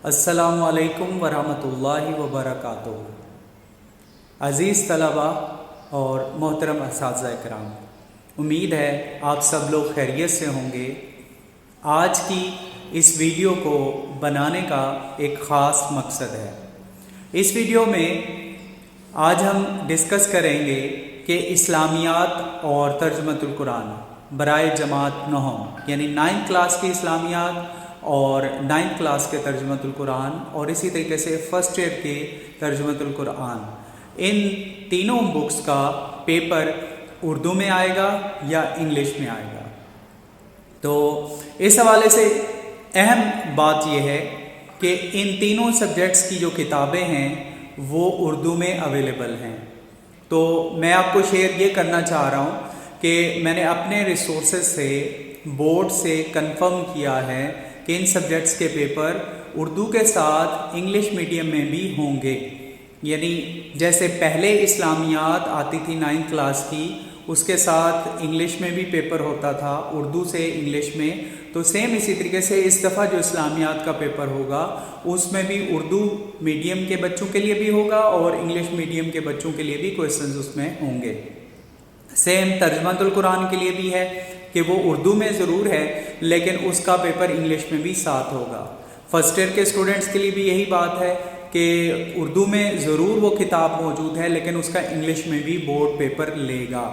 अस्सलामु अलैकुम वरहमतुल्लाहि वबरकातुहू। अज़ीज़ तलबा और मोहतरम असातिज़ा इकराम, उम्मीद है आप सब लोग खैरियत से होंगे। आज की इस वीडियो को बनाने का एक ख़ास मकसद है। इस वीडियो में आज हम डिस्कस करेंगे कि इस्लामियात और तर्जुमतुल कुरान बराए जमात नौम, यानी 9th क्लास की इस्लामियात और 9th क्लास के तर्जुमतुल कुरान और इसी तरीके से फर्स्ट ईयर के तर्जुमतुल कुरान, इन तीनों बुक्स का पेपर उर्दू में आएगा या इंग्लिश में आएगा। तो इस हवाले से अहम बात यह है कि इन तीनों सब्जेक्ट्स की जो किताबें हैं वो उर्दू में अवेलेबल हैं। तो मैं आपको शेयर ये करना चाह रहा हूँ कि मैंने अपने रिसोर्सेज से बोर्ड से कंफर्म किया है कि इन सब्जेक्ट्स के पेपर उर्दू के साथ इंग्लिश मीडियम में भी होंगे। यानी जैसे पहले इस्लामियात आती थी 9th क्लास की, उसके साथ इंग्लिश में भी पेपर होता था, उर्दू से इंग्लिश में, तो सेम इसी तरीके से इस दफ़ा जो इस्लामियात का पेपर होगा उसमें भी उर्दू मीडियम के बच्चों के लिए भी होगा और इंग्लिश मीडियम के बच्चों के लिए भी क्वेश्चंस उसमें होंगे। सेम तर्जुमतुल कुरान के लिए भी है कि वो उर्दू में ज़रूर है लेकिन उसका पेपर इंग्लिश में भी साथ होगा। फर्स्ट ईयर के स्टूडेंट्स के लिए भी यही बात है कि उर्दू में ज़रूर वो किताब मौजूद है लेकिन उसका इंग्लिश में भी बोर्ड पेपर लेगा।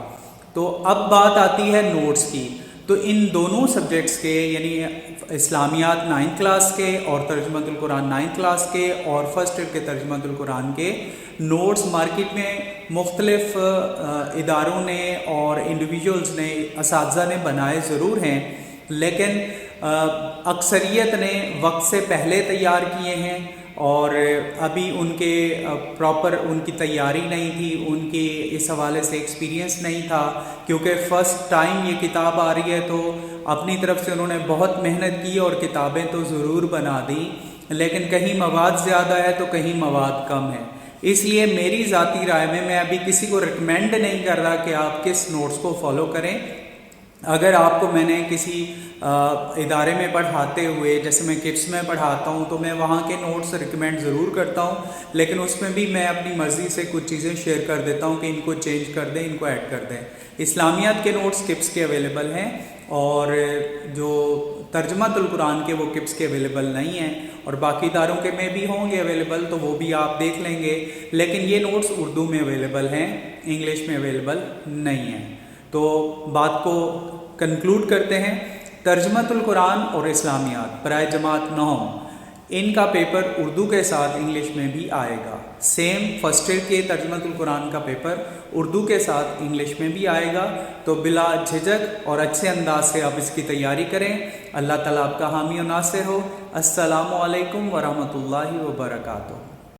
तो अब बात आती है नोट्स की। तो इन दोनों सब्जेक्ट्स के, यानी इस्लामियात 9th क्लास के और तर्जुमतुल कुरान 9th क्लास के और फर्स्ट ईयर के तर्जुमतुल कुरान के नोट्स मार्केट में मुख्तलिफ इदारों ने और इंडिविजुअल्स ने, असातिज़ा ने बनाए ज़रूर हैं, लेकिन अक्सरियत ने वक्त से पहले तैयार किए हैं और अभी उनके प्रॉपर उनकी तैयारी नहीं थी, उनकी इस हवाले से एक्सपीरियंस नहीं था, क्योंकि फ़र्स्ट टाइम ये किताब आ रही है तो अपनी तरफ से उन्होंने बहुत मेहनत की और किताबें तो ज़रूर बना दी, लेकिन कहीं मवाद ज़्यादा है तो कहीं मवाद कम है। इसलिए मेरी ज़ाती राय में मैं अभी किसी को रिकमेंड नहीं कर रहा कि आप किस नोट्स को फॉलो करें। अगर आपको मैंने किसी इदारे में पढ़ाते हुए, जैसे मैं किड्स में पढ़ाता हूँ, तो मैं वहाँ के नोट्स रिकमेंड ज़रूर करता हूँ, लेकिन उसमें भी मैं अपनी मर्ज़ी से कुछ चीज़ें शेयर कर देता हूँ कि इनको चेंज कर दें, इनको ऐड कर दें। इस्लामियात के नोट्स किड्स के अवेलेबल हैं और जो तर्जुमतुल कुरान के वो किड्स के अवेलेबल नहीं हैं, और बाकी इदारों के में भी होंगे अवेलेबल, तो वो भी आप देख लेंगे, लेकिन ये नोट्स उर्दू में अवेलेबल हैं, इंग्लिश में अवेलेबल नहीं हैं। तो बात को कंक्लूड करते हैं। तर्जुमतुल कुरान और इस्लामियात बराए जमात 9, इनका पेपर उर्दू के साथ इंग्लिश में भी आएगा। सेम फर्स्ट ईयर के तर्जुमतुल कुरान का पेपर उर्दू के साथ इंग्लिश में भी आएगा। तो बिला झिझक और अच्छे अंदाज से आप इसकी तैयारी करें। अल्लाह ताला आपका हामी और नासिर हो। अस्सलामु अलैकुम वरहमतुल्लाहि वबरकातुहू।